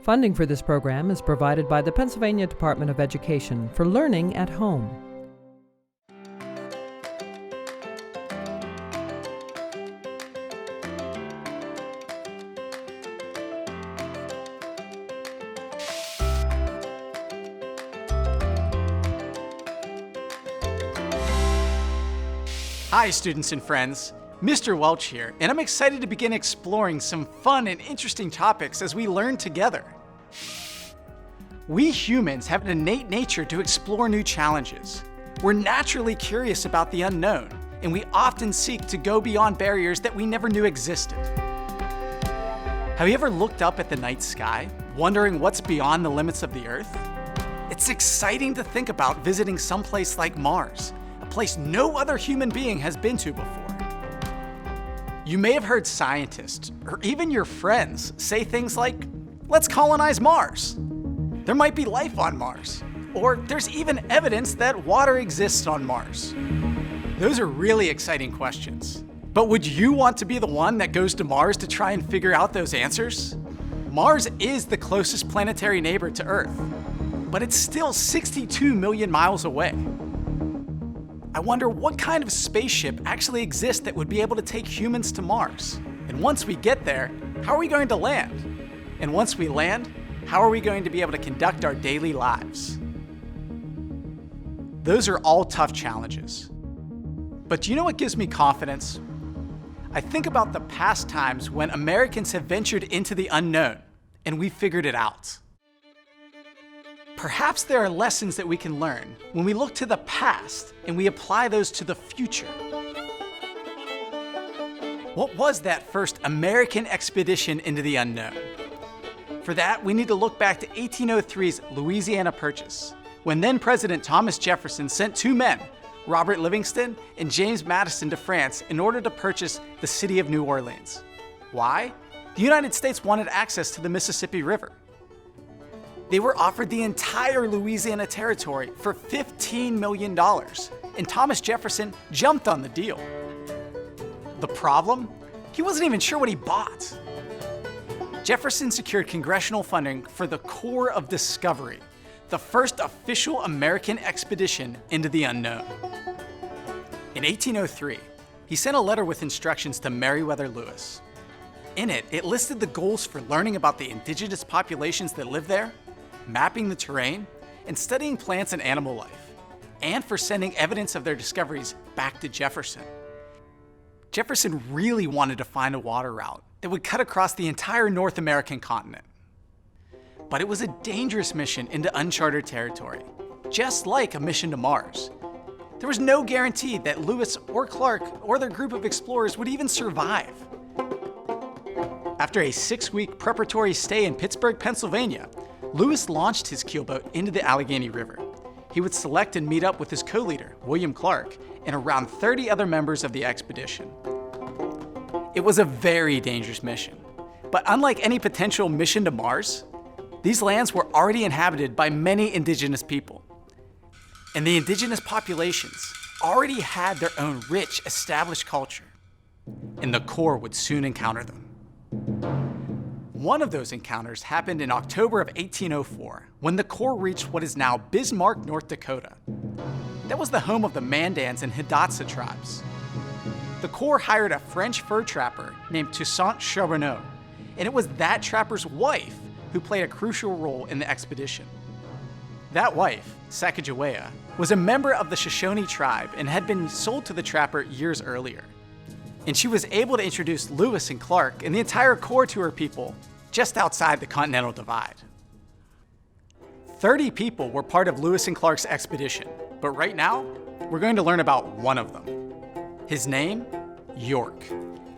Funding for this program is provided by the Pennsylvania Department of Education for Learning at Home. Hi, students and friends. Mr. Welch here, and I'm excited to begin exploring some fun and interesting topics as we learn together. We humans have an innate nature to explore new challenges. We're naturally curious about the unknown, and we often seek to go beyond barriers that we never knew existed. Have you ever looked up at the night sky, wondering what's beyond the limits of the Earth? It's exciting to think about visiting someplace like Mars, a place no other human being has been to before. You may have heard scientists, or even your friends, say things like, "Let's colonize Mars." There might be life on Mars, or there's even evidence that water exists on Mars. Those are really exciting questions. But would you want to be the one that goes to Mars to try and figure out those answers? Mars is the closest planetary neighbor to Earth, but it's still 62 million miles away. I wonder what kind of spaceship actually exists that would be able to take humans to Mars. And once we get there, how are we going to land? And once we land, how are we going to be able to conduct our daily lives? Those are all tough challenges. But do you know what gives me confidence? I think about the past times when Americans have ventured into the unknown, and we figured it out. Perhaps there are lessons that we can learn when we look to the past and we apply those to the future. What was that first American expedition into the unknown? For that, we need to look back to 1803's Louisiana Purchase, when then President Thomas Jefferson sent two men, Robert Livingston and James Madison, to France in order to purchase the city of New Orleans. Why? The United States wanted access to the Mississippi River. They were offered the entire Louisiana territory for $15 million, and Thomas Jefferson jumped on the deal. The problem? He wasn't even sure what he bought. Jefferson secured congressional funding for the Corps of Discovery, the first official American expedition into the unknown. In 1803, he sent a letter with instructions to Meriwether Lewis. In it, it listed the goals for learning about the indigenous populations that live there, mapping the terrain, and studying plants and animal life, and for sending evidence of their discoveries back to Jefferson. Jefferson really wanted to find a water route that would cut across the entire North American continent. But it was a dangerous mission into uncharted territory, just like a mission to Mars. There was no guarantee that Lewis or Clark or their group of explorers would even survive. After a 6-week preparatory stay in Pittsburgh, Pennsylvania, Lewis launched his keelboat into the Allegheny River. He would select and meet up with his co-leader, William Clark, and around 30 other members of the expedition. It was a very dangerous mission, but unlike any potential mission to Mars, these lands were already inhabited by many indigenous people. And the indigenous populations already had their own rich, established culture, and the Corps would soon encounter them. One of those encounters happened in October of 1804, when the Corps reached what is now Bismarck, North Dakota. That was the home of the Mandans and Hidatsa tribes. The Corps hired a French fur trapper named Toussaint Charbonneau, and it was that trapper's wife who played a crucial role in the expedition. That wife, Sacagawea, was a member of the Shoshone tribe and had been sold to the trapper years earlier. And she was able to introduce Lewis and Clark and the entire Corps to her people just outside the Continental Divide. 30 people were part of Lewis and Clark's expedition, but right now, we're going to learn about one of them. His name? York,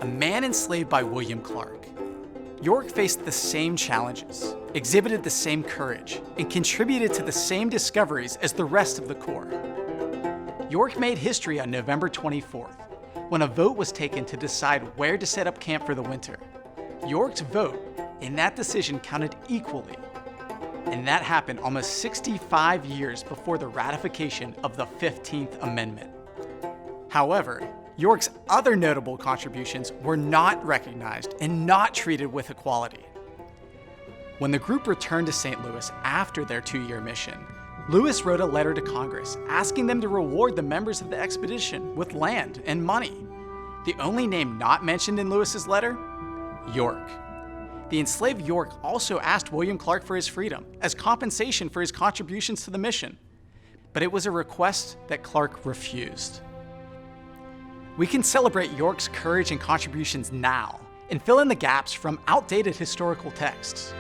a man enslaved by William Clark. York faced the same challenges, exhibited the same courage, and contributed to the same discoveries as the rest of the Corps. York made history on November 24th, when a vote was taken to decide where to set up camp for the winter. York's vote in that decision counted equally, and that happened almost 65 years before the ratification of the 15th Amendment. However, York's other notable contributions were not recognized and not treated with equality. When the group returned to St. Louis after their 2-year mission, Lewis wrote a letter to Congress asking them to reward the members of the expedition with land and money. The only name not mentioned in Lewis's letter? York. The enslaved York also asked William Clark for his freedom as compensation for his contributions to the mission, but it was a request that Clark refused. We can celebrate York's courage and contributions now and fill in the gaps from outdated historical texts.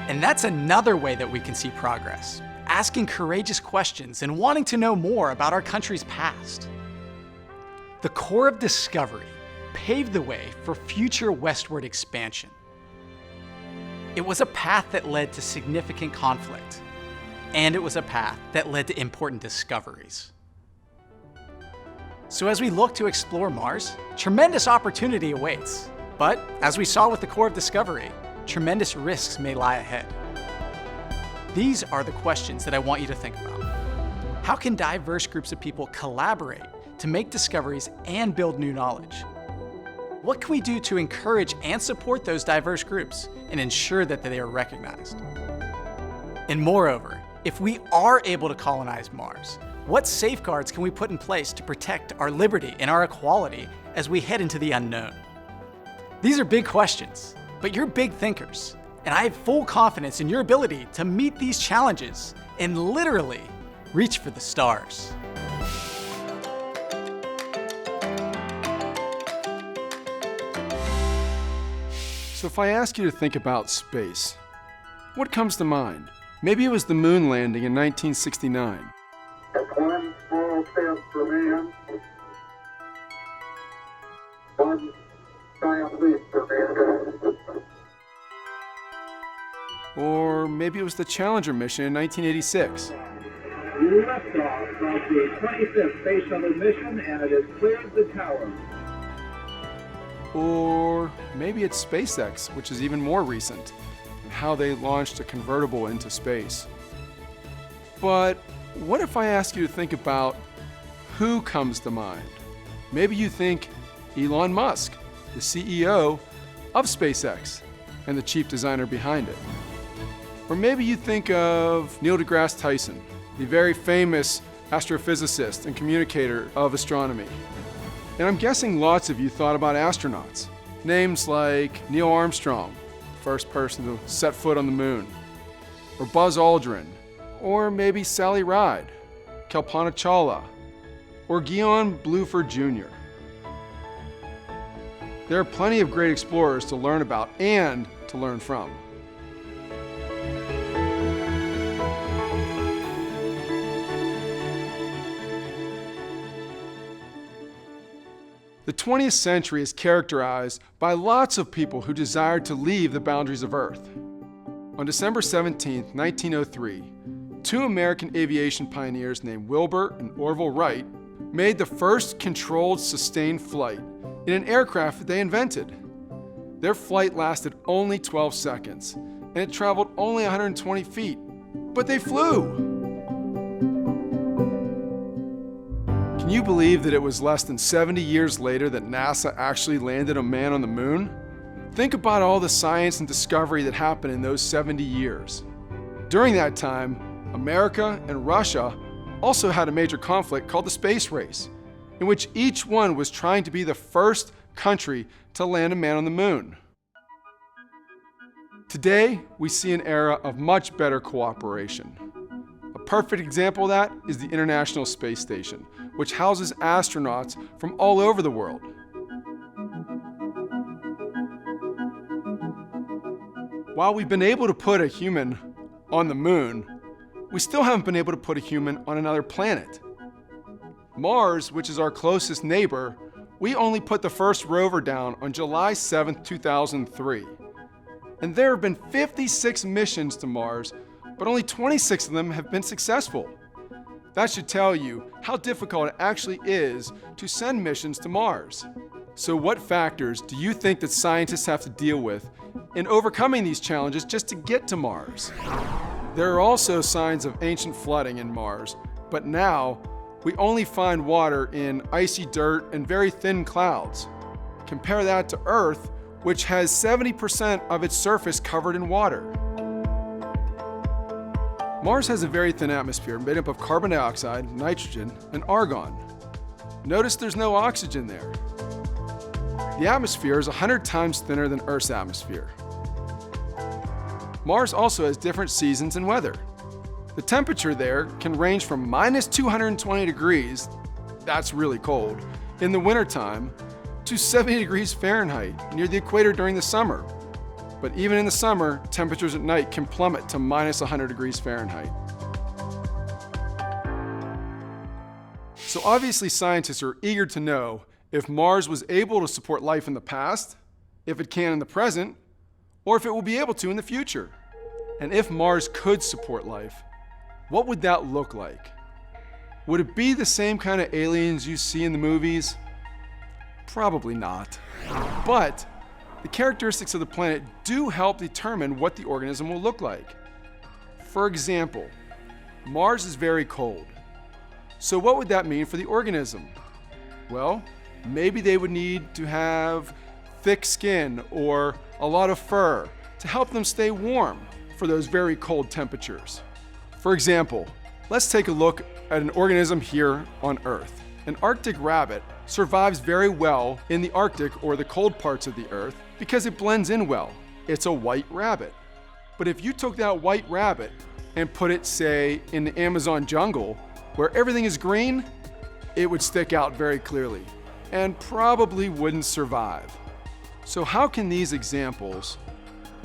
And that's another way that we can see progress, asking courageous questions and wanting to know more about our country's past. The Corps of Discovery paved the way for future westward expansion. It was a path that led to significant conflict, and it was a path that led to important discoveries. So as we look to explore Mars, tremendous opportunity awaits. But as we saw with the Corps of Discovery, tremendous risks may lie ahead. These are the questions that I want you to think about. How can diverse groups of people collaborate to make discoveries and build new knowledge? What can we do to encourage and support those diverse groups and ensure that they are recognized? And moreover, if we are able to colonize Mars, what safeguards can we put in place to protect our liberty and our equality as we head into the unknown? These are big questions, but you're big thinkers, and I have full confidence in your ability to meet these challenges and literally reach for the stars. So if I ask you to think about space, what comes to mind? Maybe it was the moon landing in 1969. One small step for man, one giant leap for mankind. Or maybe it was the Challenger mission in 1986. Liftoff of the 25th Space Shuttle mission, and it has cleared the tower. Or maybe it's SpaceX, which is even more recent, and how they launched a convertible into space. But what if I ask you to think about who comes to mind? Maybe you think Elon Musk, the CEO of SpaceX and the chief designer behind it. Or maybe you think of Neil deGrasse Tyson, the very famous astrophysicist and communicator of astronomy. And I'm guessing lots of you thought about astronauts. Names like Neil Armstrong, first person to set foot on the moon, or Buzz Aldrin, or maybe Sally Ride, Kalpana Chawla, or Guion Bluford Jr. There are plenty of great explorers to learn about and to learn from. The 20th century is characterized by lots of people who desired to leave the boundaries of Earth. On December 17, 1903, 2 American aviation pioneers named Wilbur and Orville Wright made the first controlled, sustained flight in an aircraft that they invented. Their flight lasted only 12 seconds, and it traveled only 120 feet, but they flew! Can you believe that it was less than 70 years later that NASA actually landed a man on the moon? Think about all the science and discovery that happened in those 70 years. During that time, America and Russia also had a major conflict called the space race, in which each one was trying to be the first country to land a man on the moon. Today, we see an era of much better cooperation. A perfect example of that is the International Space Station, which houses astronauts from all over the world. While we've been able to put a human on the moon, we still haven't been able to put a human on another planet. Mars, which is our closest neighbor, we only put the first rover down on July 7, 2003. And there have been 56 missions to Mars, but only 26 of them have been successful. That should tell you how difficult it actually is to send missions to Mars. So what factors do you think that scientists have to deal with in overcoming these challenges just to get to Mars? There are also signs of ancient flooding in Mars, but now we only find water in icy dirt and very thin clouds. Compare that to Earth, which has 70% of its surface covered in water. Mars has a very thin atmosphere made up of carbon dioxide, nitrogen, and argon. Notice there's no oxygen there. The atmosphere is 100 times thinner than Earth's atmosphere. Mars also has different seasons and weather. The temperature there can range from minus 220 degrees, that's really cold, in the wintertime, to 70 degrees Fahrenheit near the equator during the summer. But even in the summer, temperatures at night can plummet to minus 100 degrees Fahrenheit. So obviously scientists are eager to know if Mars was able to support life in the past, if it can in the present, or if it will be able to in the future. And if Mars could support life, what would that look like? Would it be the same kind of aliens you see in the movies? Probably not. But the characteristics of the planet do help determine what the organism will look like. For example, Mars is very cold. So what would that mean for the organism? Well, maybe they would need to have thick skin or a lot of fur to help them stay warm for those very cold temperatures. For example, let's take a look at an organism here on Earth. An Arctic rabbit survives very well in the Arctic or the cold parts of the Earth because it blends in well. It's a white rabbit. But if you took that white rabbit and put it, say, in the Amazon jungle, where everything is green, it would stick out very clearly and probably wouldn't survive. So how can these examples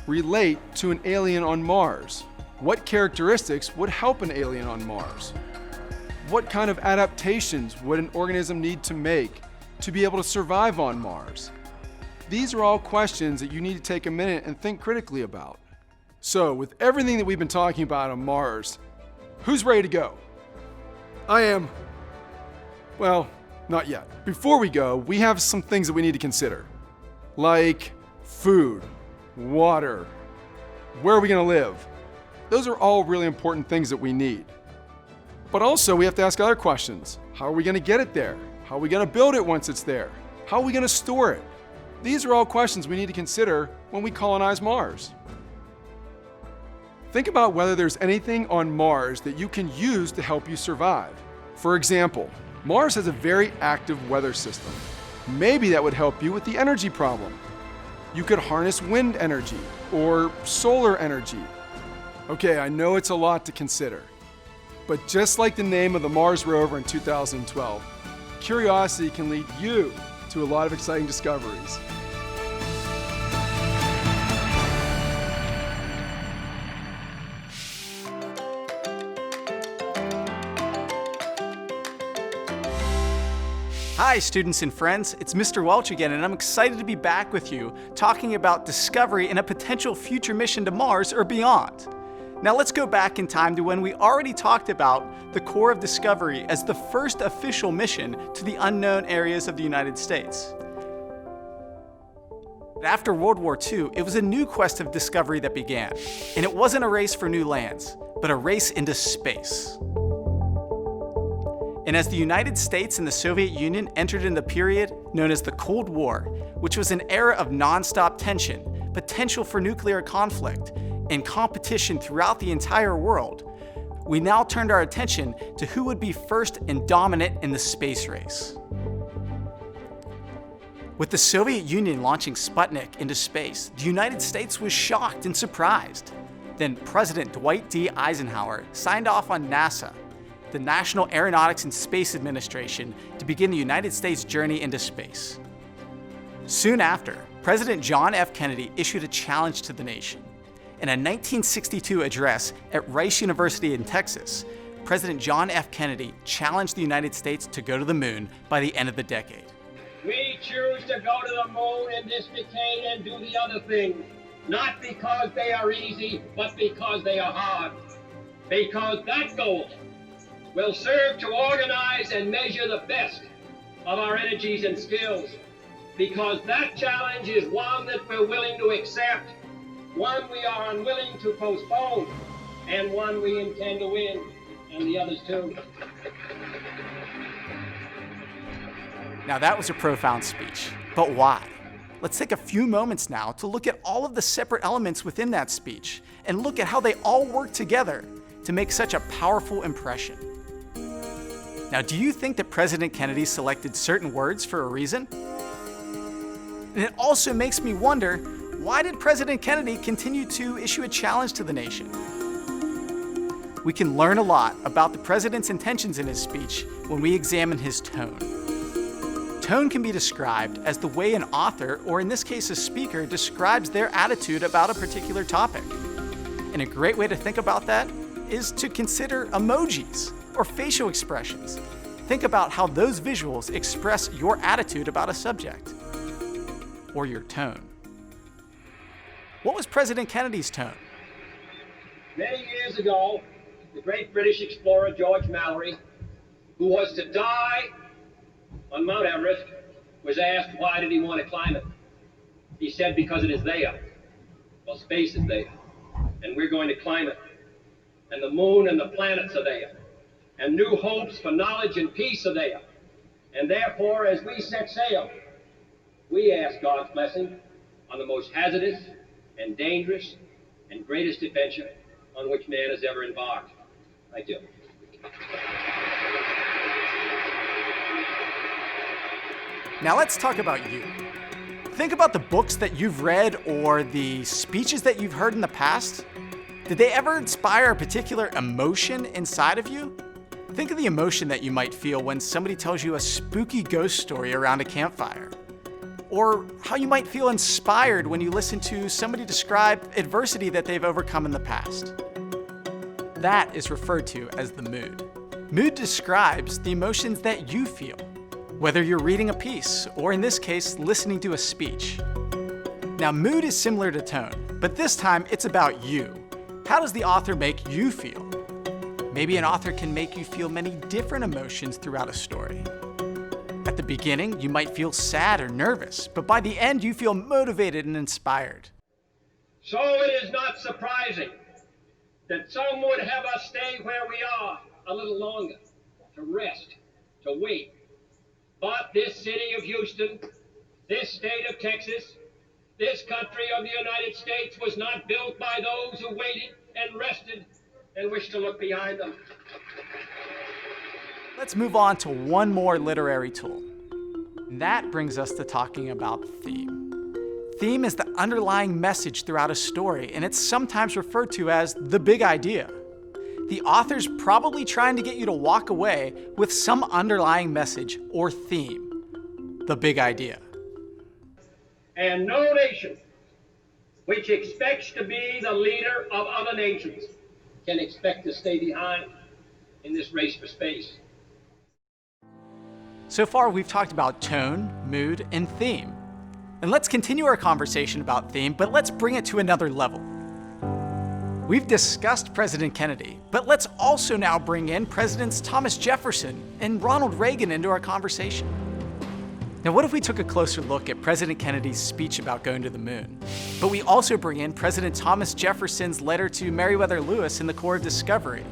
relate to an alien on Mars? What characteristics would help an alien on Mars? What kind of adaptations would an organism need to make to be able to survive on Mars? These are all questions that you need to take a minute and think critically about. So, with everything that we've been talking about on Mars, who's ready to go? I am. Well, not yet. Before we go, we have some things that we need to consider, like food, water, where are we going to live? Those are all really important things that we need. But also, we have to ask other questions. How are we going to get it there? How are we going to build it once it's there? How are we going to store it? These are all questions we need to consider when we colonize Mars. Think about whether there's anything on Mars that you can use to help you survive. For example, Mars has a very active weather system. Maybe that would help you with the energy problem. You could harness wind energy or solar energy. Okay, I know it's a lot to consider. But just like the name of the Mars rover in 2012, curiosity can lead you to a lot of exciting discoveries. Hi, students and friends. It's Mr. Welch again, and I'm excited to be back with you talking about discovery and a potential future mission to Mars or beyond. Now let's go back in time to when we already talked about the Corps of Discovery as the first official mission to the unknown areas of the United States. After World War II, it was a new quest of discovery that began, and it wasn't a race for new lands, but a race into space. And as the United States and the Soviet Union entered into the period known as the Cold War, which was an era of nonstop tension, potential for nuclear conflict, and competition throughout the entire world, we now turned our attention to who would be first and dominant in the space race. With the Soviet Union launching Sputnik into space, the United States was shocked and surprised. Then President Dwight D. Eisenhower signed off on NASA, the National Aeronautics and Space Administration, to begin the United States journey into space. Soon after, President John F. Kennedy issued a challenge to the nation. In a 1962 address at Rice University in Texas, President John F. Kennedy challenged the United States to go to the moon by the end of the decade. We choose to go to the moon in this decade and do the other things, not because they are easy, but because they are hard. Because that goal will serve to organize and measure the best of our energies and skills. Because that challenge is one that we're willing to accept, one we are unwilling to postpone, and one we intend to win, and the others too. Now that was a profound speech, but why? Let's take a few moments now to look at all of the separate elements within that speech and look at how they all work together to make such a powerful impression. Now, do you think that President Kennedy selected certain words for a reason? And it also makes me wonder, why did President Kennedy continue to issue a challenge to the nation? We can learn a lot about the president's intentions in his speech when we examine his tone. Tone can be described as the way an author, or in this case a speaker, describes their attitude about a particular topic. And a great way to think about that is to consider emojis or facial expressions. Think about how those visuals express your attitude about a subject, or your tone. What was President Kennedy's tone? Many years ago, the great British explorer George Mallory, who was to die on Mount Everest, was asked why did he want to climb it. He said, because it is there. Well, space is there, and we're going to climb it. And the moon and the planets are there. And new hopes for knowledge and peace are there. And therefore, as we set sail, we ask God's blessing on the most hazardous and dangerous and greatest adventure on which man has ever embarked. Thank you. Now let's talk about you. Think about the books that you've read or the speeches that you've heard in the past. Did they ever inspire a particular emotion inside of you? Think of the emotion that you might feel when somebody tells you a spooky ghost story around a campfire. Or how you might feel inspired when you listen to somebody describe adversity that they've overcome in the past. That is referred to as the mood. Mood describes the emotions that you feel, whether you're reading a piece or, in this case, listening to a speech. Now, mood is similar to tone, but this time it's about you. How does the author make you feel? Maybe an author can make you feel many different emotions throughout a story. At the beginning, you might feel sad or nervous, but by the end, you feel motivated and inspired. So it is not surprising that some would have us stay where we are a little longer, to rest, to wait. But this city of Houston, this state of Texas, this country of the United States was not built by those who waited and rested and wished to look behind them. Let's move on to one more literary tool. And that brings us to talking about theme. Theme is the underlying message throughout a story, and it's sometimes referred to as the big idea. The author's probably trying to get you to walk away with some underlying message or theme, the big idea. And no nation which expects to be the leader of other nations can expect to stay behind in this race for space. So far, we've talked about tone, mood, and theme. And let's continue our conversation about theme, but let's bring it to another level. We've discussed President Kennedy, but let's also now bring in Presidents Thomas Jefferson and Ronald Reagan into our conversation. Now, what if we took a closer look at President Kennedy's speech about going to the moon, but we also bring in President Thomas Jefferson's letter to Meriwether Lewis in the Corps of Discovery?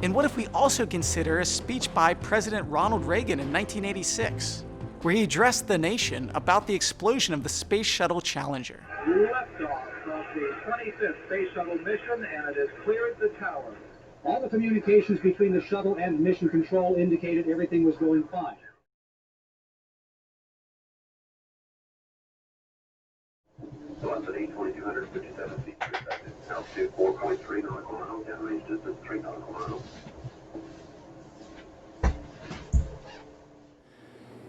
And what if we also consider a speech by President Ronald Reagan in 1986, where he addressed the nation about the explosion of the Space Shuttle Challenger? Liftoff of the 25th Space Shuttle mission, and it has cleared the tower. All the communications between the shuttle and mission control indicated everything was going fine. Velocity 2,257 feet per second. Altitude 4.3 nautical miles. Down range distance 3 nautical miles.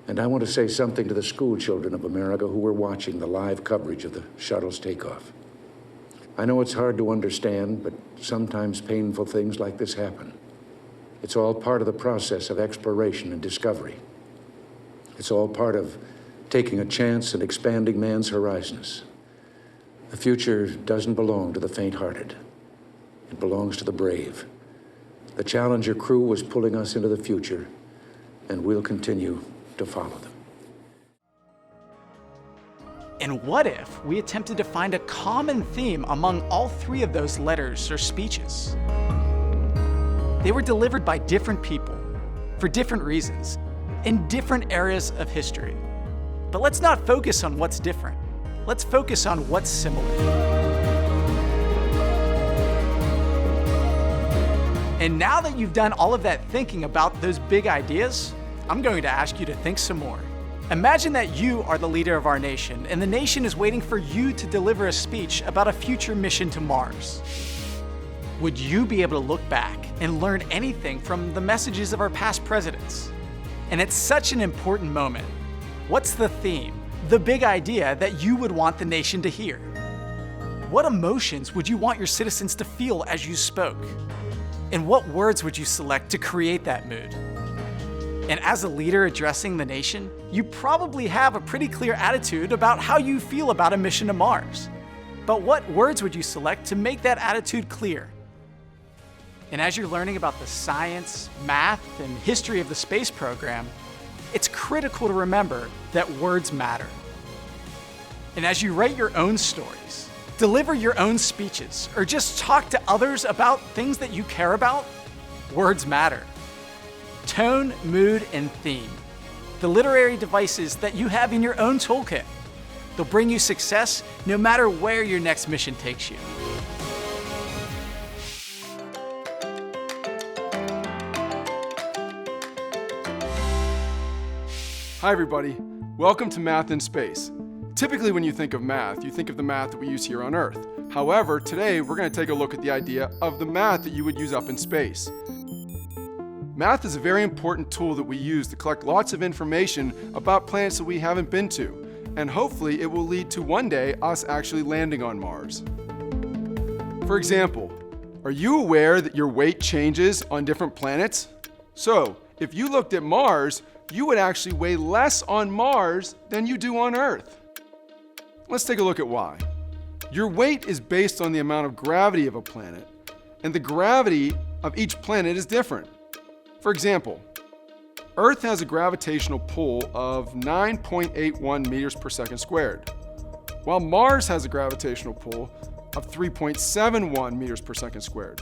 And I want to say something to the school children of America who were watching the live coverage of the shuttle's takeoff. I know it's hard to understand, but sometimes painful things like this happen. It's all part of the process of exploration and discovery. It's all part of taking a chance and expanding man's horizons. The future doesn't belong to the faint-hearted. It belongs to the brave. The Challenger crew was pulling us into the future, and we'll continue to follow them. And what if we attempted to find a common theme among all three of those letters or speeches? They were delivered by different people, for different reasons, in different eras of history. But let's not focus on what's different. Let's focus on what's similar. And now that you've done all of that thinking about those big ideas, I'm going to ask you to think some more. Imagine that you are the leader of our nation, and the nation is waiting for you to deliver a speech about a future mission to Mars. Would you be able to look back and learn anything from the messages of our past presidents? And it's such an important moment. What's the theme, the big idea that you would want the nation to hear? What emotions would you want your citizens to feel as you spoke? And what words would you select to create that mood? And as a leader addressing the nation, you probably have a pretty clear attitude about how you feel about a mission to Mars. But what words would you select to make that attitude clear? And as you're learning about the science, math, and history of the space program, it's critical to remember that words matter. And as you write your own stories, deliver your own speeches, or just talk to others about things that you care about, words matter. Tone, mood, and theme. The literary devices that you have in your own toolkit. They'll bring you success no matter where your next mission takes you. Hi everybody, welcome to Math in Space. Typically when you think of math, you think of the math that we use here on Earth. However, today we're going to take a look at the idea of the math that you would use up in space. Math is a very important tool that we use to collect lots of information about planets that we haven't been to, and hopefully it will lead to one day us actually landing on Mars. For example, are you aware that your weight changes on different planets? So, if you looked at Mars, you would actually weigh less on Mars than you do on Earth. Let's take a look at why. Your weight is based on the amount of gravity of a planet, and the gravity of each planet is different. For example, Earth has a gravitational pull of 9.81 meters per second squared, while Mars has a gravitational pull of 3.71 meters per second squared.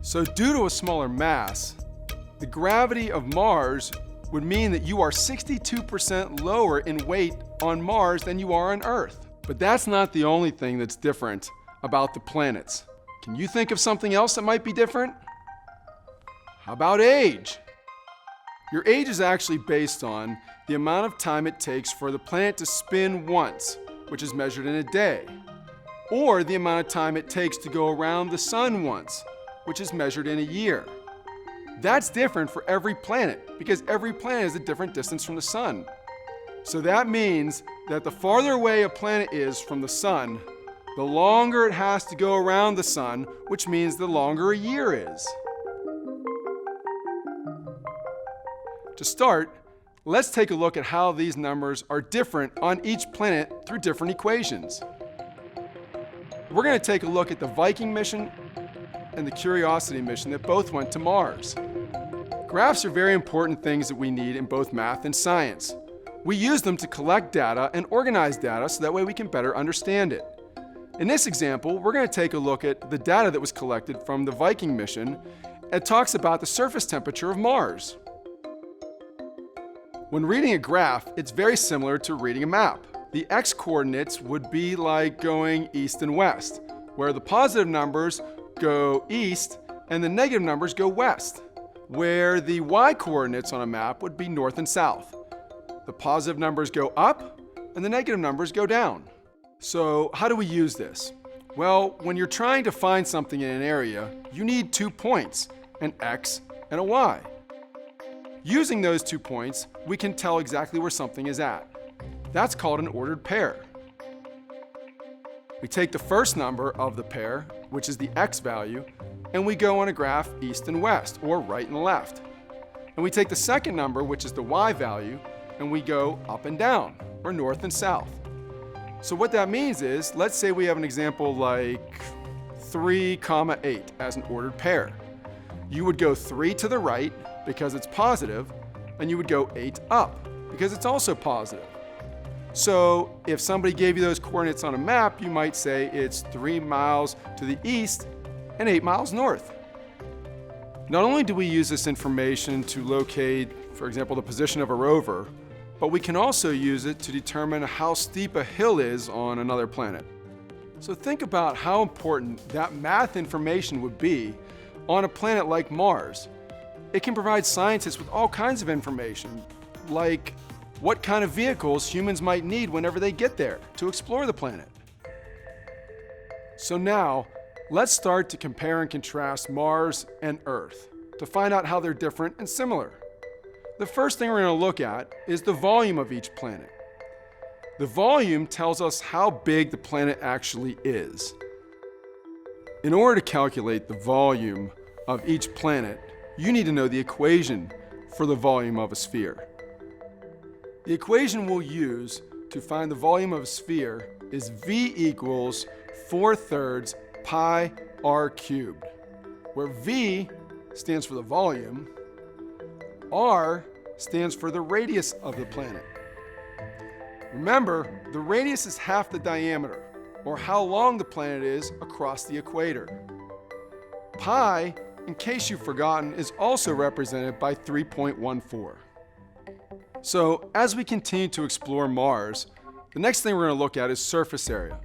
So due to a smaller mass, the gravity of Mars would mean that you are 62% lower in weight on Mars than you are on Earth. But that's not the only thing that's different about the planets. Can you think of something else that might be different? How about age? Your age is actually based on the amount of time it takes for the planet to spin once, which is measured in a day, or the amount of time it takes to go around the sun once, which is measured in a year. That's different for every planet because every planet is a different distance from the sun. So that means that the farther away a planet is from the sun, the longer it has to go around the sun, which means the longer a year is. To start, let's take a look at how these numbers are different on each planet through different equations. We're going to take a look at the Viking mission and the Curiosity mission that both went to Mars. Graphs are very important things that we need in both math and science. We use them to collect data and organize data so that way we can better understand it. In this example, we're going to take a look at the data that was collected from the Viking mission. It talks about the surface temperature of Mars. When reading a graph, it's very similar to reading a map. The x-coordinates would be like going east and west, where the positive numbers go east and the negative numbers go west, where the y-coordinates on a map would be north and south. The positive numbers go up and the negative numbers go down. So how do we use this? Well, when you're trying to find something in an area, you need 2 points, an x and a y. Using those 2 points, we can tell exactly where something is at. That's called an ordered pair. We take the first number of the pair, which is the x value, and we go on a graph east and west, or right and left. And we take the second number, which is the y value, and we go up and down, or north and south. So what that means is, let's say we have an example like 3, 8 as an ordered pair. You would go 3 to the right, because it's positive, and you would go 8 up, because it's also positive. So if somebody gave you those coordinates on a map, you might say it's 3 miles to the east and 8 miles north. Not only do we use this information to locate, for example, the position of a rover, but we can also use it to determine how steep a hill is on another planet. So think about how important that math information would be on a planet like Mars. It can provide scientists with all kinds of information, like what kind of vehicles humans might need whenever they get there to explore the planet. So now, let's start to compare and contrast Mars and Earth to find out how they're different and similar. The first thing we're going to look at is the volume of each planet. The volume tells us how big the planet actually is. In order to calculate the volume of each planet, you need to know the equation for the volume of a sphere. The equation we'll use to find the volume of a sphere is V equals 4/3 pi r cubed, where V stands for the volume, r stands for the radius of the planet. Remember, the radius is half the diameter, or how long the planet is across the equator. Pi, in case you've forgotten, is also represented by 3.14. So, as we continue to explore Mars, the next thing we're going to look at is surface area.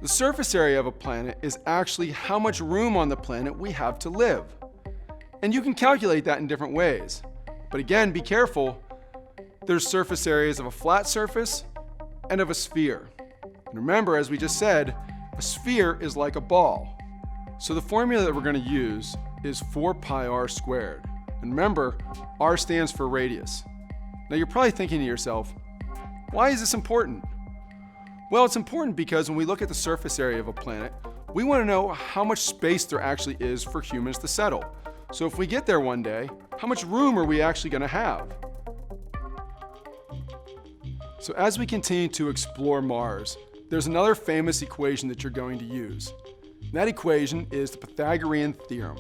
The surface area of a planet is actually how much room on the planet we have to live. And you can calculate that in different ways. But again, be careful. There's surface areas of a flat surface and of a sphere. And remember, as we just said, a sphere is like a ball. So the formula that we're going to use is 4 pi r squared. And remember, r stands for radius. Now you're probably thinking to yourself, why is this important? Well, it's important because when we look at the surface area of a planet, we want to know how much space there actually is for humans to settle. So if we get there one day, how much room are we actually going to have? So as we continue to explore Mars, there's another famous equation that you're going to use. And that equation is the Pythagorean theorem.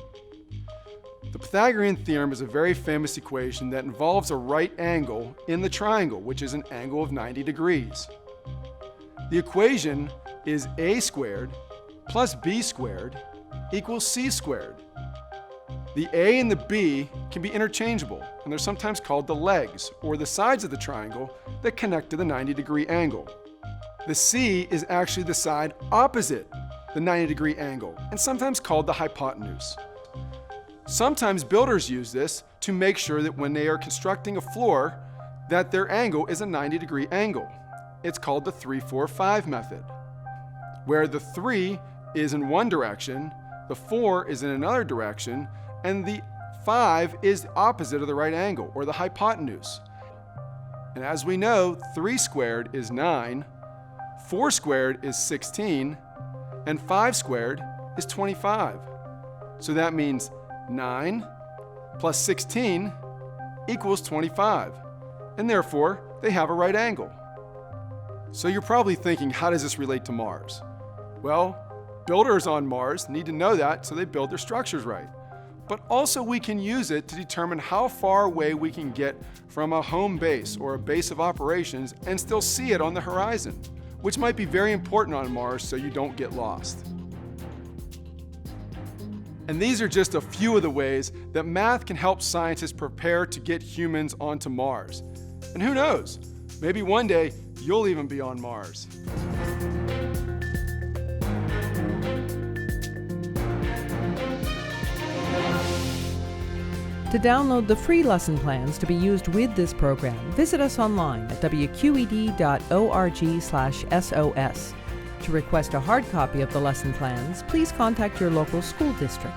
The Pythagorean theorem is a very famous equation that involves a right angle in the triangle, which is an angle of 90 degrees. The equation is a squared plus b squared equals c squared. The a and the b can be interchangeable, and they're sometimes called the legs, or the sides of the triangle that connect to the 90-degree angle. The c is actually the side opposite the 90-degree angle, and sometimes called the hypotenuse. Sometimes builders use this to make sure that when they are constructing a floor, that their angle is a 90-degree angle. It's called the 3-4-5 method, where the 3 is in one direction, the 4 is in another direction, and the 5 is the opposite of the right angle, or the hypotenuse. And as we know, 3 squared is 9, 4 squared is 16, and 5 squared is 25. So that means 9 plus 16 equals 25, and therefore they have a right angle. So you're probably thinking, how does this relate to Mars? Well, builders on Mars need to know that so they build their structures right. But also we can use it to determine how far away we can get from a home base or a base of operations and still see it on the horizon, which might be very important on Mars so you don't get lost. And these are just a few of the ways that math can help scientists prepare to get humans onto Mars. And who knows, maybe one day you'll even be on Mars. To download the free lesson plans to be used with this program, visit us online at wqed.org/SOS. To request a hard copy of the lesson plans, please contact your local school district.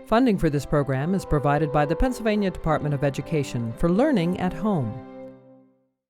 Funding for this program is provided by the Pennsylvania Department of Education for Learning at Home.